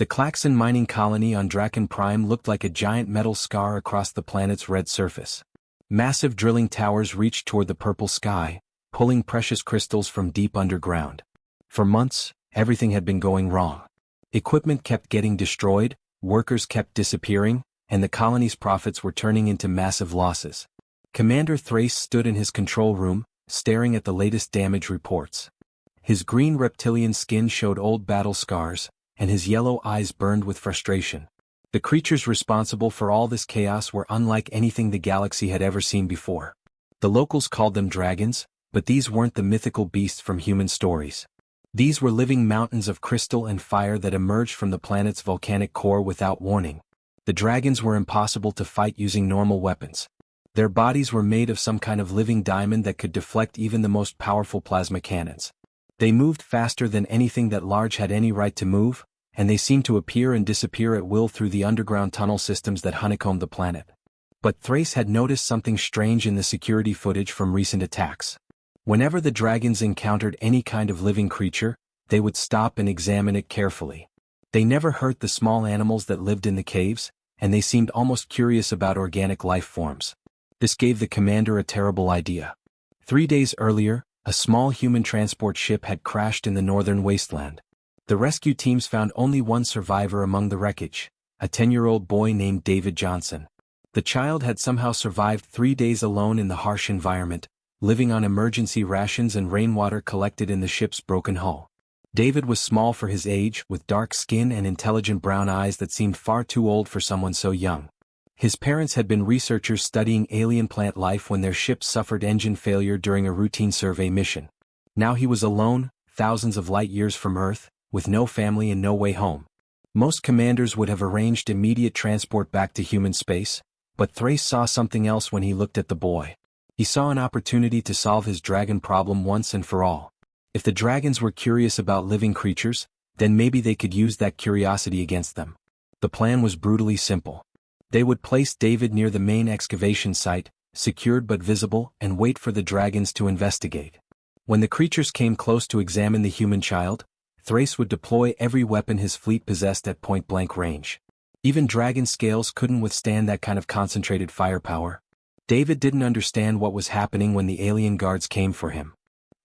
The Klaxon mining colony on Draken Prime looked like a giant metal scar across the planet's red surface. Massive drilling towers reached toward the purple sky, pulling precious crystals from deep underground. For months, everything had been going wrong. Equipment kept getting destroyed, workers kept disappearing, and the colony's profits were turning into massive losses. Commander Thrace stood in his control room, staring at the latest damage reports. His green reptilian skin showed old battle scars, and his yellow eyes burned with frustration. The creatures responsible for all this chaos were unlike anything the galaxy had ever seen before. The locals called them dragons, but these weren't the mythical beasts from human stories. These were living mountains of crystal and fire that emerged from the planet's volcanic core without warning. The dragons were impossible to fight using normal weapons. Their bodies were made of some kind of living diamond that could deflect even the most powerful plasma cannons. They moved faster than anything that large had any right to move, and they seemed to appear and disappear at will through the underground tunnel systems that honeycombed the planet. But Thrace had noticed something strange in the security footage from recent attacks. Whenever the dragons encountered any kind of living creature, they would stop and examine it carefully. They never hurt the small animals that lived in the caves, and they seemed almost curious about organic life forms. This gave the commander a terrible idea. 3 days earlier, a small human transport ship had crashed in the northern wasteland. The rescue teams found only one survivor among the wreckage, a 10-year-old boy named David Johnson. The child had somehow survived 3 days alone in the harsh environment, living on emergency rations and rainwater collected in the ship's broken hull. David was small for his age, with dark skin and intelligent brown eyes that seemed far too old for someone so young. His parents had been researchers studying alien plant life when their ship suffered engine failure during a routine survey mission. Now he was alone, thousands of light years from Earth, with no family and no way home. Most commanders would have arranged immediate transport back to human space, but Thrace saw something else when he looked at the boy. He saw an opportunity to solve his dragon problem once and for all. If the dragons were curious about living creatures, then maybe they could use that curiosity against them. The plan was brutally simple. They would place David near the main excavation site, secured but visible, and wait for the dragons to investigate. When the creatures came close to examine the human child, Thrace would deploy every weapon his fleet possessed at point-blank range. Even dragon scales couldn't withstand that kind of concentrated firepower. David didn't understand what was happening when the alien guards came for him.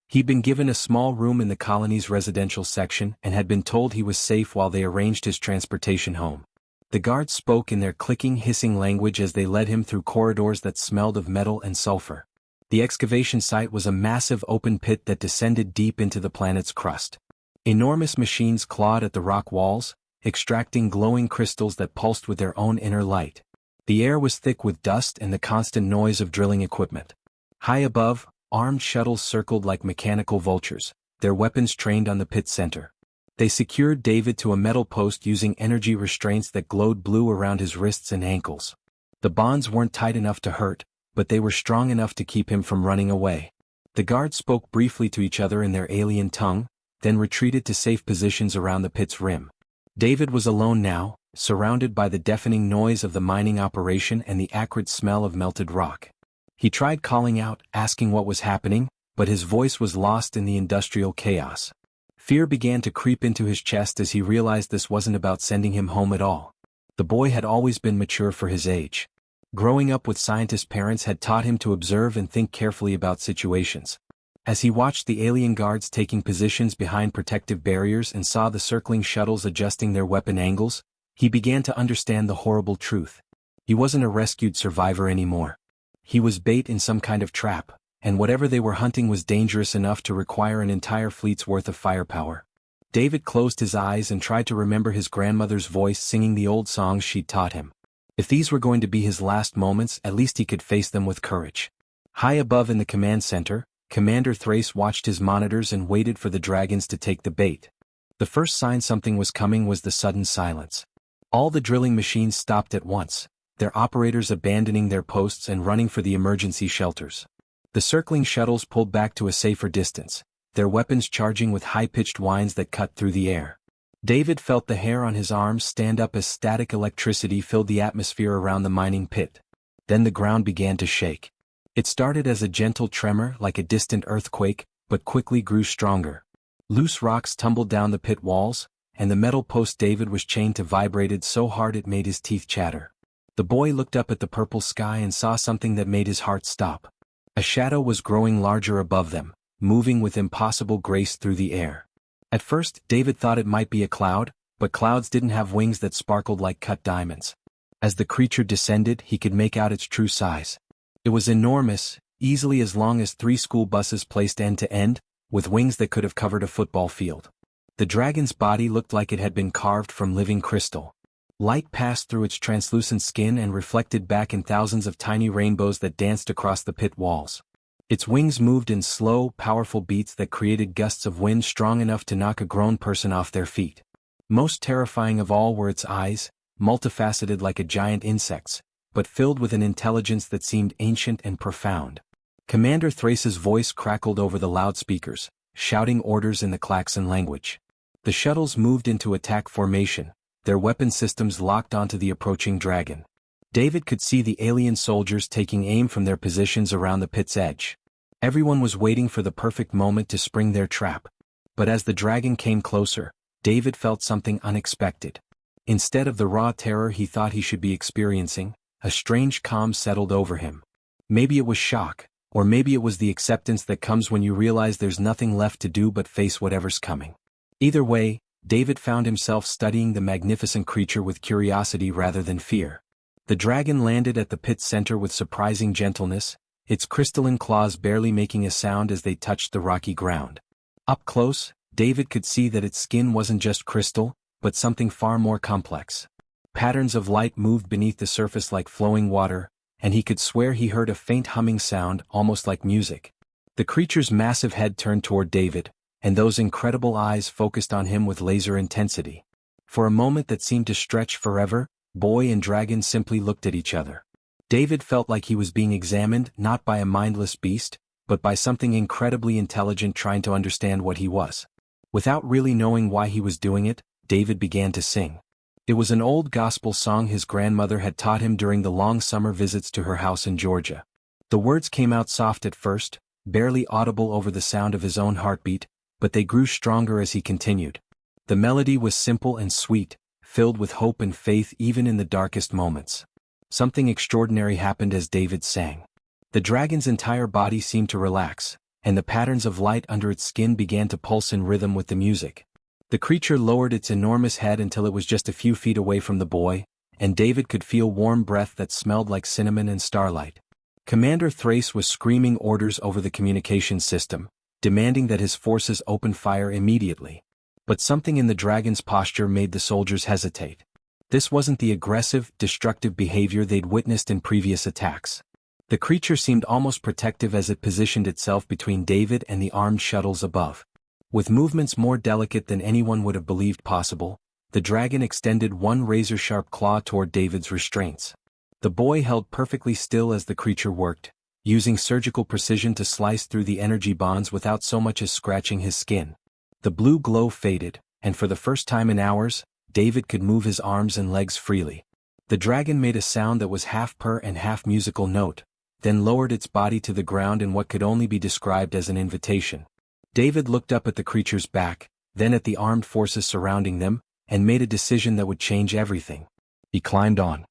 He'd been given a small room in the colony's residential section and had been told he was safe while they arranged his transportation home. The guards spoke in their clicking, hissing language as they led him through corridors that smelled of metal and sulfur. The excavation site was a massive open pit that descended deep into the planet's crust. Enormous machines clawed at the rock walls, extracting glowing crystals that pulsed with their own inner light. The air was thick with dust and the constant noise of drilling equipment. High above, armed shuttles circled like mechanical vultures, their weapons trained on the pit's center. They secured David to a metal post using energy restraints that glowed blue around his wrists and ankles. The bonds weren't tight enough to hurt, but they were strong enough to keep him from running away. The guards spoke briefly to each other in their alien tongue, then retreated to safe positions around the pit's rim. David was alone now, surrounded by the deafening noise of the mining operation and the acrid smell of melted rock. He tried calling out, asking what was happening, but his voice was lost in the industrial chaos. Fear began to creep into his chest as he realized this wasn't about sending him home at all. The boy had always been mature for his age. Growing up with scientist parents had taught him to observe and think carefully about situations. As he watched the alien guards taking positions behind protective barriers and saw the circling shuttles adjusting their weapon angles, he began to understand the horrible truth. He wasn't a rescued survivor anymore. He was bait in some kind of trap, and whatever they were hunting was dangerous enough to require an entire fleet's worth of firepower. David closed his eyes and tried to remember his grandmother's voice singing the old songs she'd taught him. If these were going to be his last moments, at least he could face them with courage. High above in the command center, Commander Thrace watched his monitors and waited for the dragons to take the bait. The first sign something was coming was the sudden silence. All the drilling machines stopped at once, their operators abandoning their posts and running for the emergency shelters. The circling shuttles pulled back to a safer distance, their weapons charging with high-pitched whines that cut through the air. David felt the hair on his arms stand up as static electricity filled the atmosphere around the mining pit. Then the ground began to shake. It started as a gentle tremor like a distant earthquake, but quickly grew stronger. Loose rocks tumbled down the pit walls, and the metal post David was chained to vibrated so hard it made his teeth chatter. The boy looked up at the purple sky and saw something that made his heart stop. A shadow was growing larger above them, moving with impossible grace through the air. At first, David thought it might be a cloud, but clouds didn't have wings that sparkled like cut diamonds. As the creature descended, he could make out its true size. It was enormous, easily as long as 3 school buses placed end to end, with wings that could have covered a football field. The dragon's body looked like it had been carved from living crystal. Light passed through its translucent skin and reflected back in thousands of tiny rainbows that danced across the pit walls. Its wings moved in slow, powerful beats that created gusts of wind strong enough to knock a grown person off their feet. Most terrifying of all were its eyes, multifaceted like a giant insect's, but filled with an intelligence that seemed ancient and profound. Commander Thrace's voice crackled over the loudspeakers, shouting orders in the Klaxon language. The shuttles moved into attack formation, their weapon systems locked onto the approaching dragon. David could see the alien soldiers taking aim from their positions around the pit's edge. Everyone was waiting for the perfect moment to spring their trap. But as the dragon came closer, David felt something unexpected. Instead of the raw terror he thought he should be experiencing, a strange calm settled over him. Maybe it was shock, or maybe it was the acceptance that comes when you realize there's nothing left to do but face whatever's coming. Either way, David found himself studying the magnificent creature with curiosity rather than fear. The dragon landed at the pit's center with surprising gentleness, its crystalline claws barely making a sound as they touched the rocky ground. Up close, David could see that its skin wasn't just crystal, but something far more complex. Patterns of light moved beneath the surface like flowing water, and he could swear he heard a faint humming sound, almost like music. The creature's massive head turned toward David, and those incredible eyes focused on him with laser intensity. For a moment that seemed to stretch forever, boy and dragon simply looked at each other. David felt like he was being examined not by a mindless beast, but by something incredibly intelligent trying to understand what he was. Without really knowing why he was doing it, David began to sing. It was an old gospel song his grandmother had taught him during the long summer visits to her house in Georgia. The words came out soft at first, barely audible over the sound of his own heartbeat, but they grew stronger as he continued. The melody was simple and sweet, filled with hope and faith even in the darkest moments. Something extraordinary happened as David sang. The dragon's entire body seemed to relax, and the patterns of light under its skin began to pulse in rhythm with the music. The creature lowered its enormous head until it was just a few feet away from the boy, and David could feel warm breath that smelled like cinnamon and starlight. Commander Thrace was screaming orders over the communications system, demanding that his forces open fire immediately. But something in the dragon's posture made the soldiers hesitate. This wasn't the aggressive, destructive behavior they'd witnessed in previous attacks. The creature seemed almost protective as it positioned itself between David and the armed shuttles above. With movements more delicate than anyone would have believed possible, the dragon extended one razor-sharp claw toward David's restraints. The boy held perfectly still as the creature worked, using surgical precision to slice through the energy bonds without so much as scratching his skin. The blue glow faded, and for the first time in hours, David could move his arms and legs freely. The dragon made a sound that was half purr and half musical note, then lowered its body to the ground in what could only be described as an invitation. David looked up at the creature's back, then at the armed forces surrounding them, and made a decision that would change everything. He climbed on.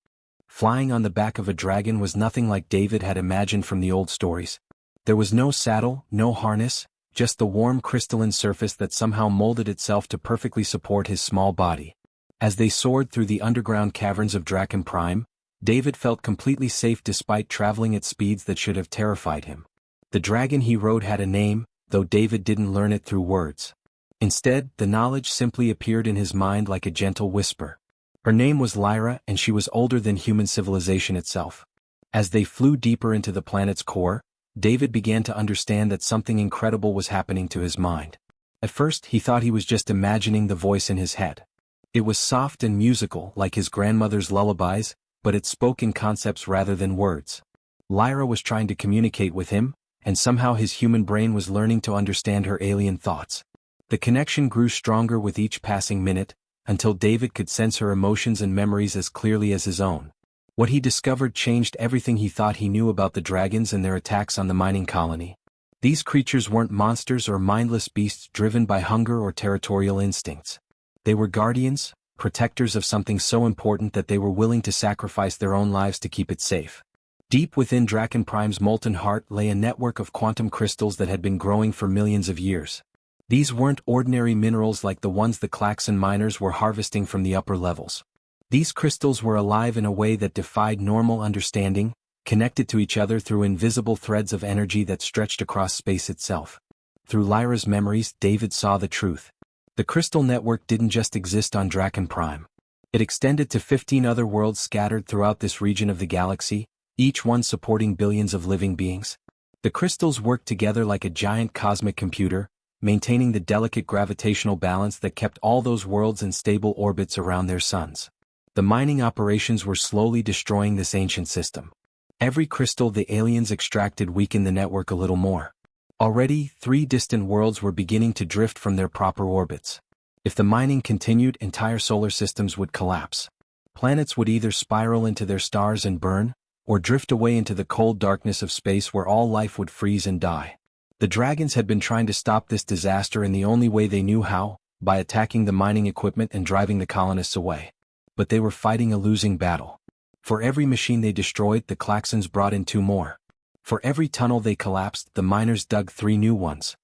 Flying on the back of a dragon was nothing like David had imagined from the old stories. There was no saddle, no harness, just the warm crystalline surface that somehow molded itself to perfectly support his small body. As they soared through the underground caverns of Draken Prime, David felt completely safe despite traveling at speeds that should have terrified him. The dragon he rode had a name, though David didn't learn it through words. Instead, the knowledge simply appeared in his mind like a gentle whisper. Her name was Lyra, and she was older than human civilization itself. As they flew deeper into the planet's core, David began to understand that something incredible was happening to his mind. At first, he thought he was just imagining the voice in his head. It was soft and musical, like his grandmother's lullabies, but it spoke in concepts rather than words. Lyra was trying to communicate with him, and somehow his human brain was learning to understand her alien thoughts. The connection grew stronger with each passing minute, until David could sense her emotions and memories as clearly as his own. What he discovered changed everything he thought he knew about the dragons and their attacks on the mining colony. These creatures weren't monsters or mindless beasts driven by hunger or territorial instincts. They were guardians, protectors of something so important that they were willing to sacrifice their own lives to keep it safe. Deep within Draken Prime's molten heart lay a network of quantum crystals that had been growing for millions of years. These weren't ordinary minerals like the ones the Klaxon miners were harvesting from the upper levels. These crystals were alive in a way that defied normal understanding, connected to each other through invisible threads of energy that stretched across space itself. Through Lyra's memories, David saw the truth. The crystal network didn't just exist on Draken Prime. It extended to 15 other worlds scattered throughout this region of the galaxy, each one supporting billions of living beings. The crystals worked together like a giant cosmic computer, maintaining the delicate gravitational balance that kept all those worlds in stable orbits around their suns. The mining operations were slowly destroying this ancient system. Every crystal the aliens extracted weakened the network a little more. Already, 3 distant worlds were beginning to drift from their proper orbits. If the mining continued, entire solar systems would collapse. Planets would either spiral into their stars and burn, or drift away into the cold darkness of space where all life would freeze and die. The dragons had been trying to stop this disaster in the only way they knew how, by attacking the mining equipment and driving the colonists away. But they were fighting a losing battle. For every machine they destroyed, the Klaxons brought in 2 more. For every tunnel they collapsed, the miners dug 3 new ones.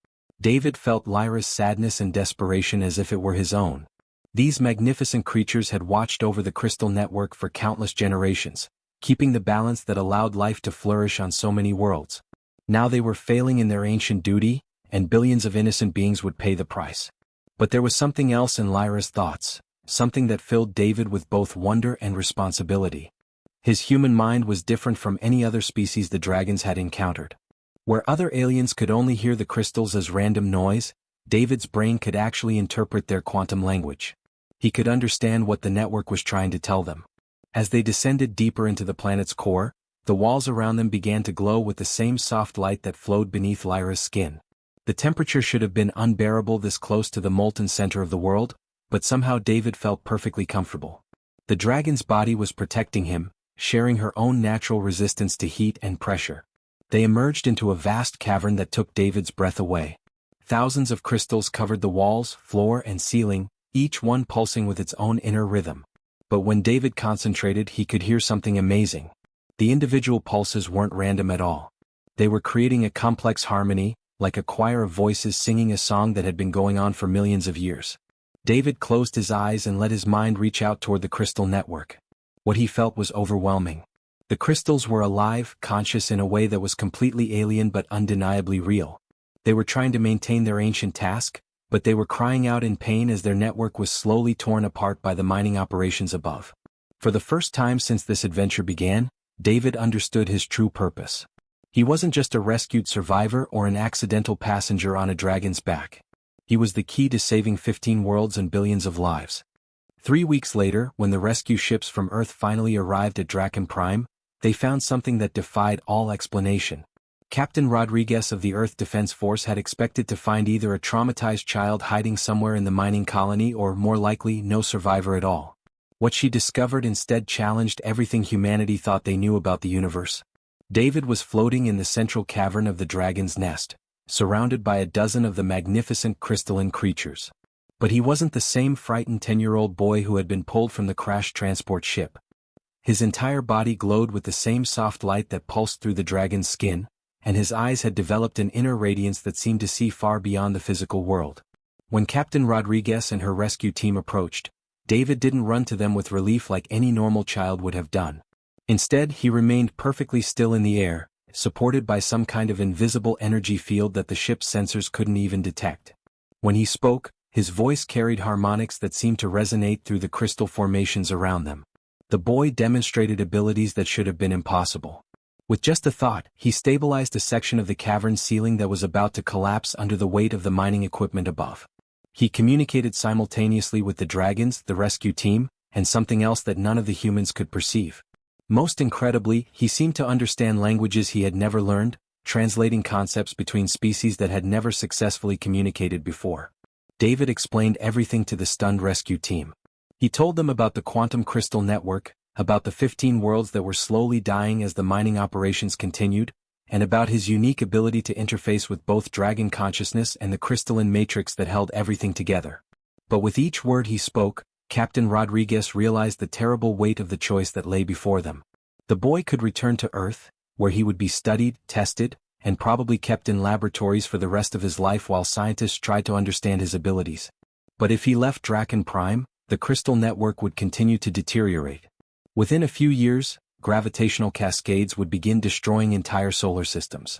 David felt Lyra's sadness and desperation as if it were his own. These magnificent creatures had watched over the crystal network for countless generations, keeping the balance that allowed life to flourish on so many worlds. Now they were failing in their ancient duty, and billions of innocent beings would pay the price. But there was something else in Lyra's thoughts, something that filled David with both wonder and responsibility. His human mind was different from any other species the dragons had encountered. Where other aliens could only hear the crystals as random noise, David's brain could actually interpret their quantum language. He could understand what the network was trying to tell them. As they descended deeper into the planet's core, the walls around them began to glow with the same soft light that flowed beneath Lyra's skin. The temperature should have been unbearable this close to the molten center of the world, but somehow David felt perfectly comfortable. The dragon's body was protecting him, sharing her own natural resistance to heat and pressure. They emerged into a vast cavern that took David's breath away. Thousands of crystals covered the walls, floor, and ceiling, each one pulsing with its own inner rhythm. But when David concentrated, he could hear something amazing. The individual pulses weren't random at all. They were creating a complex harmony, like a choir of voices singing a song that had been going on for millions of years. David closed his eyes and let his mind reach out toward the crystal network. What he felt was overwhelming. The crystals were alive, conscious in a way that was completely alien but undeniably real. They were trying to maintain their ancient task, but they were crying out in pain as their network was slowly torn apart by the mining operations above. For the first time since this adventure began, David understood his true purpose. He wasn't just a rescued survivor or an accidental passenger on a dragon's back. He was the key to saving 15 worlds and billions of lives. 3 weeks later, when the rescue ships from Earth finally arrived at Draken Prime, they found something that defied all explanation. Captain Rodriguez of the Earth Defense Force had expected to find either a traumatized child hiding somewhere in the mining colony or, more likely, no survivor at all. What she discovered instead challenged everything humanity thought they knew about the universe. David was floating in the central cavern of the dragon's nest, surrounded by a dozen of the magnificent crystalline creatures. But he wasn't the same frightened 10-year-old boy who had been pulled from the crashed transport ship. His entire body glowed with the same soft light that pulsed through the dragon's skin, and his eyes had developed an inner radiance that seemed to see far beyond the physical world. When Captain Rodriguez and her rescue team approached, David didn't run to them with relief like any normal child would have done. Instead, he remained perfectly still in the air, supported by some kind of invisible energy field that the ship's sensors couldn't even detect. When he spoke, his voice carried harmonics that seemed to resonate through the crystal formations around them. The boy demonstrated abilities that should have been impossible. With just a thought, he stabilized a section of the cavern ceiling that was about to collapse under the weight of the mining equipment above. He communicated simultaneously with the dragons, the rescue team, and something else that none of the humans could perceive. Most incredibly, he seemed to understand languages he had never learned, translating concepts between species that had never successfully communicated before. David explained everything to the stunned rescue team. He told them about the quantum crystal network, about the 15 worlds that were slowly dying as the mining operations continued, and about his unique ability to interface with both dragon consciousness and the crystalline matrix that held everything together. But with each word he spoke, Captain Rodriguez realized the terrible weight of the choice that lay before them. The boy could return to Earth, where he would be studied, tested, and probably kept in laboratories for the rest of his life while scientists tried to understand his abilities. But if he left Draken Prime, the crystal network would continue to deteriorate. Within a few years, gravitational cascades would begin destroying entire solar systems.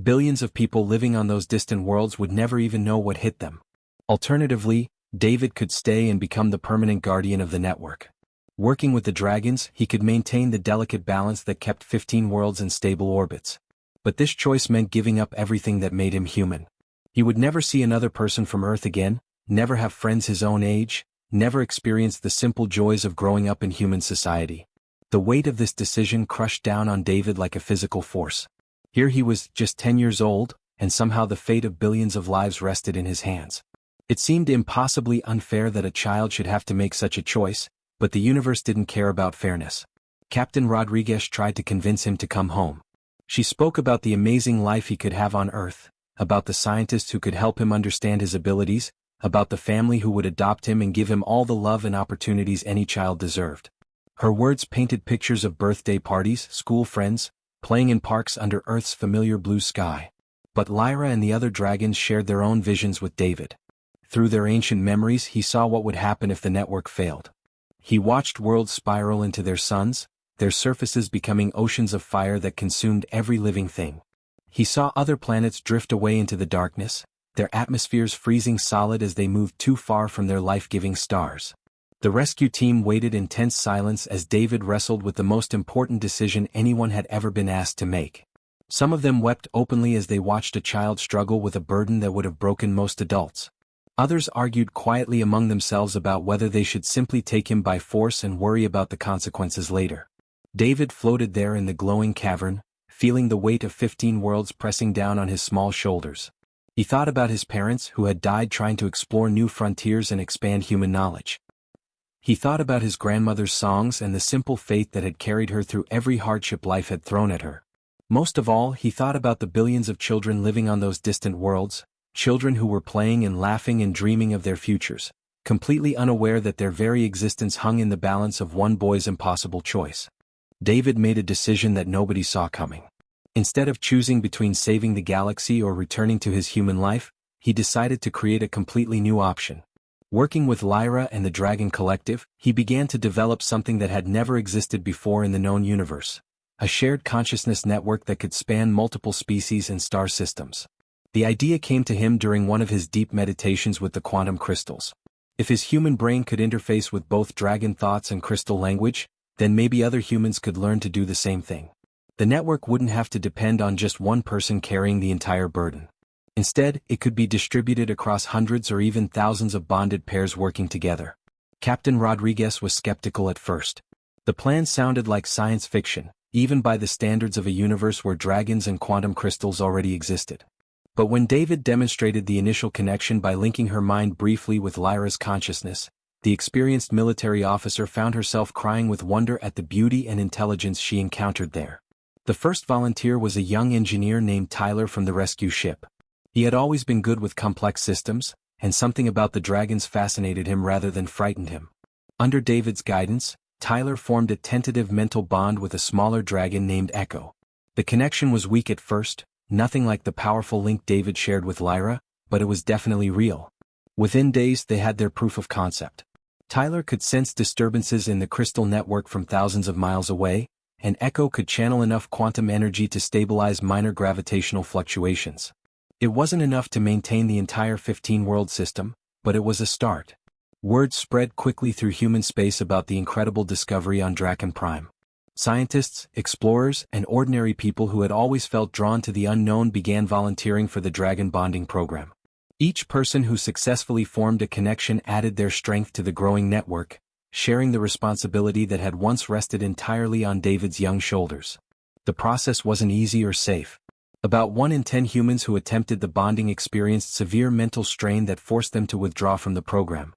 Billions of people living on those distant worlds would never even know what hit them. Alternatively, David could stay and become the permanent guardian of the network. Working with the dragons, he could maintain the delicate balance that kept 15 worlds in stable orbits. But this choice meant giving up everything that made him human. He would never see another person from Earth again, never have friends his own age, never experience the simple joys of growing up in human society. The weight of this decision crushed down on David like a physical force. Here he was, just 10 years old, and somehow the fate of billions of lives rested in his hands. It seemed impossibly unfair that a child should have to make such a choice, but the universe didn't care about fairness. Captain Rodriguez tried to convince him to come home. She spoke about the amazing life he could have on Earth, about the scientists who could help him understand his abilities, about the family who would adopt him and give him all the love and opportunities any child deserved. Her words painted pictures of birthday parties, school friends, playing in parks under Earth's familiar blue sky. But Lyra and the other dragons shared their own visions with David. Through their ancient memories, he saw what would happen if the network failed. He watched worlds spiral into their suns, their surfaces becoming oceans of fire that consumed every living thing. He saw other planets drift away into the darkness, their atmospheres freezing solid as they moved too far from their life-giving stars. The rescue team waited in tense silence as David wrestled with the most important decision anyone had ever been asked to make. Some of them wept openly as they watched a child struggle with a burden that would have broken most adults. Others argued quietly among themselves about whether they should simply take him by force and worry about the consequences later. David floated there in the glowing cavern, feeling the weight of 15 worlds pressing down on his small shoulders. He thought about his parents who had died trying to explore new frontiers and expand human knowledge. He thought about his grandmother's songs and the simple faith that had carried her through every hardship life had thrown at her. Most of all, he thought about the billions of children living on those distant worlds, children who were playing and laughing and dreaming of their futures, completely unaware that their very existence hung in the balance of one boy's impossible choice. David made a decision that nobody saw coming. Instead of choosing between saving the galaxy or returning to his human life, he decided to create a completely new option. Working with Lyra and the Dragon Collective, he began to develop something that had never existed before in the known universe, a shared consciousness network that could span multiple species and star systems. The idea came to him during one of his deep meditations with the quantum crystals. If his human brain could interface with both dragon thoughts and crystal language, then maybe other humans could learn to do the same thing. The network wouldn't have to depend on just one person carrying the entire burden. Instead, it could be distributed across hundreds or even thousands of bonded pairs working together. Captain Rodriguez was skeptical at first. The plan sounded like science fiction, even by the standards of a universe where dragons and quantum crystals already existed. But when David demonstrated the initial connection by linking her mind briefly with Lyra's consciousness, the experienced military officer found herself crying with wonder at the beauty and intelligence she encountered there. The first volunteer was a young engineer named Tyler from the rescue ship. He had always been good with complex systems, and something about the dragons fascinated him rather than frightened him. Under David's guidance, Tyler formed a tentative mental bond with a smaller dragon named Echo. The connection was weak at first, nothing like the powerful link David shared with Lyra, but it was definitely real. Within days they had their proof of concept. Tyler could sense disturbances in the crystal network from thousands of miles away, and Echo could channel enough quantum energy to stabilize minor gravitational fluctuations. It wasn't enough to maintain the entire 15-world system, but it was a start. Word spread quickly through human space about the incredible discovery on Draken Prime. Scientists, explorers, and ordinary people who had always felt drawn to the unknown began volunteering for the Dragon Bonding Program. Each person who successfully formed a connection added their strength to the growing network, sharing the responsibility that had once rested entirely on David's young shoulders. The process wasn't easy or safe. About 1 in 10 humans who attempted the bonding experienced severe mental strain that forced them to withdraw from the program.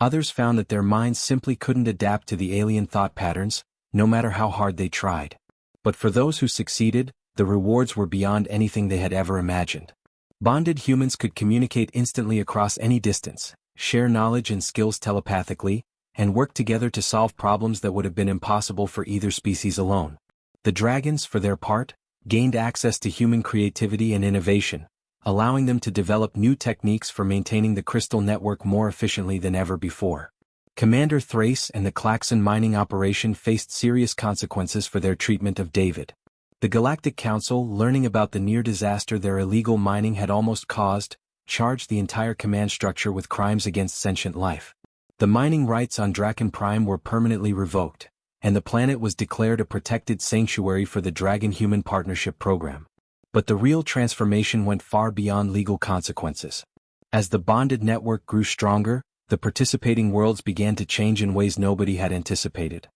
Others found that their minds simply couldn't adapt to the alien thought patterns, no matter how hard they tried. But for those who succeeded, the rewards were beyond anything they had ever imagined. Bonded humans could communicate instantly across any distance, share knowledge and skills telepathically, and work together to solve problems that would have been impossible for either species alone. The dragons, for their part, gained access to human creativity and innovation, allowing them to develop new techniques for maintaining the crystal network more efficiently than ever before. Commander Thrace and the Klaxon mining operation faced serious consequences for their treatment of David. The Galactic Council, learning about the near disaster their illegal mining had almost caused, charged the entire command structure with crimes against sentient life. The mining rights on Draken Prime were permanently revoked, and the planet was declared a protected sanctuary for the Dragon-Human Partnership Program. But the real transformation went far beyond legal consequences. As the bonded network grew stronger, the participating worlds began to change in ways nobody had anticipated.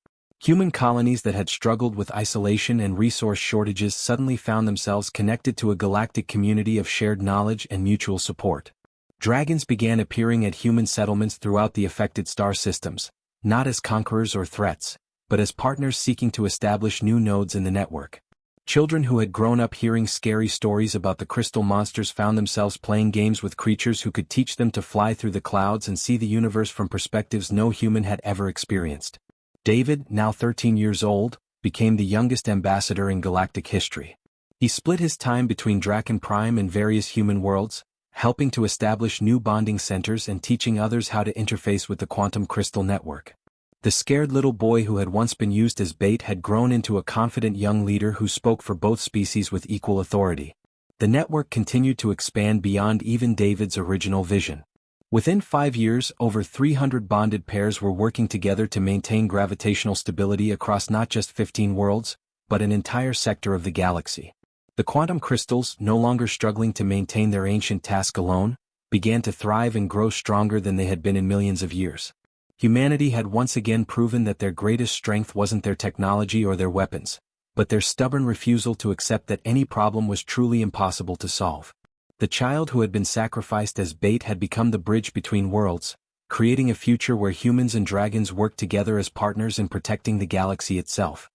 Human colonies that had struggled with isolation and resource shortages suddenly found themselves connected to a galactic community of shared knowledge and mutual support. Dragons began appearing at human settlements throughout the affected star systems, not as conquerors or threats, but as partners seeking to establish new nodes in the network. Children who had grown up hearing scary stories about the crystal monsters found themselves playing games with creatures who could teach them to fly through the clouds and see the universe from perspectives no human had ever experienced. David, now 13 years old, became the youngest ambassador in galactic history. He split his time between Draken Prime and various human worlds, helping to establish new bonding centers and teaching others how to interface with the quantum crystal network. The scared little boy who had once been used as bait had grown into a confident young leader who spoke for both species with equal authority. The network continued to expand beyond even David's original vision. Within 5 years, over 300 bonded pairs were working together to maintain gravitational stability across not just 15 worlds, but an entire sector of the galaxy. The quantum crystals, no longer struggling to maintain their ancient task alone, began to thrive and grow stronger than they had been in millions of years. Humanity had once again proven that their greatest strength wasn't their technology or their weapons, but their stubborn refusal to accept that any problem was truly impossible to solve. The child who had been sacrificed as bait had become the bridge between worlds, creating a future where humans and dragons worked together as partners in protecting the galaxy itself.